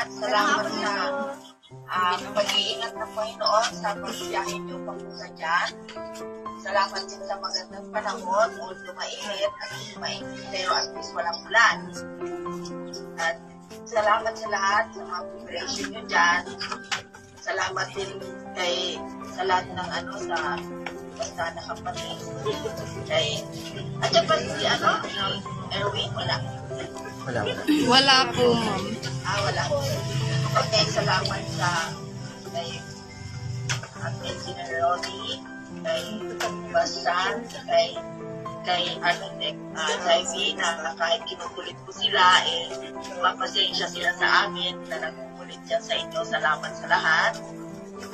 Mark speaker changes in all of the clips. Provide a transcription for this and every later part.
Speaker 1: Salamat sa pag-iingat ng Panginoon sa pagbiyahe niyo papunta dyan. Salamat din sa magandang panahon, although mainit at mainit, pero at least walang ulan. At salamat sa lahat sa mga preparation niyo dyan. Salamat din sa lahat ng sa basta na kapatid. At saka si Erwin, wala.
Speaker 2: Wala po, ma'am.
Speaker 1: Wala. Okay, salamat sa kay Sina Ronnie, kay Basan, kay Architect Jaime, na kahit kinukulit ko sila, mapasensya sila sa amin na nagkukulit siya sa inyo. Salamat sa lahat.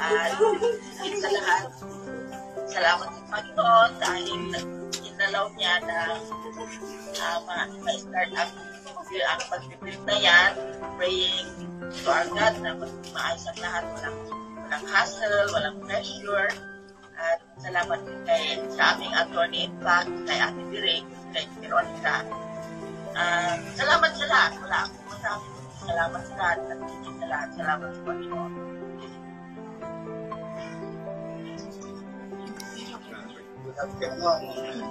Speaker 1: At sa lahat, salamat sa Panginoon dahil inalaw niya na ma-start ang pag-build na yan, praying to our God na maayos ang lahat, walang hassle, walang pressure. At salamat din sa aming attorney, in fact, kay Ate Direk, kay Veronica. Salamat sa lahat, wala akong masabi. Salamat sa lahat, at higit sa lahat, salamat sa Panginoon.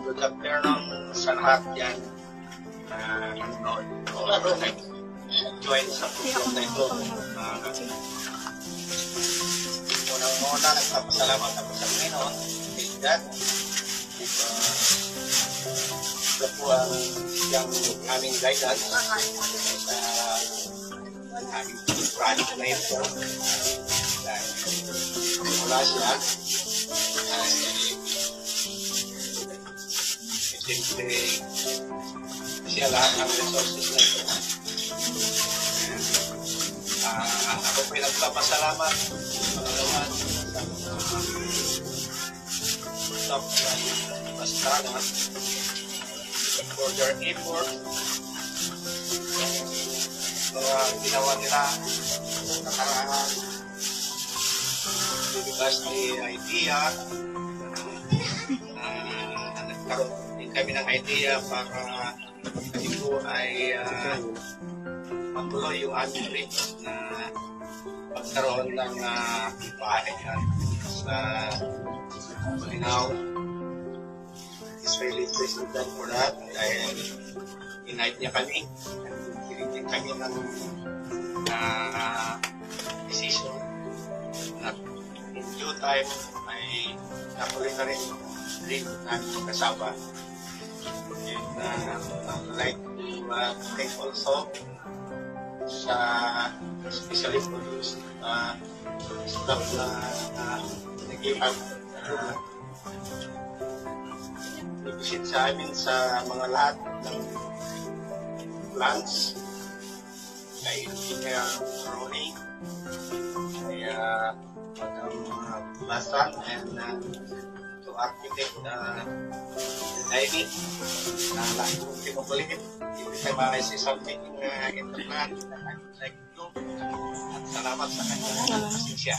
Speaker 3: Good afternoon sa lahat yan. Join sa program na ito. Unang-una, nagpapasalamat ako sa Panginoon. Thank God. Ito po ang aming guidance sa aming project na ito. Wala siya. Siyempre, siya lahat ng resources na ito. Ako po'y nagpapasalamat pangalaman sa mga Pastrana for their effort na ginawa nila nakaraan. Because the idea nagkaroon din kami ng idea para ito ay matuloy yung aming trip na magkaroon ng bahay sa Malinaw. Israeli President for that dahil invite niya kami. Hinintay kami ng decision at in due time ay natuloy na rin dream namin kasama. And I'd like to thank also sa especially for those staff na nag-give up nag-visit sa amin sa mga lahat ng plants kay Engineer Ronnie, kay Basan, and to Architect David na lahat kong kinukulit. Every time I see something in the plan, I like to do. At salamat sa kanya. Siya.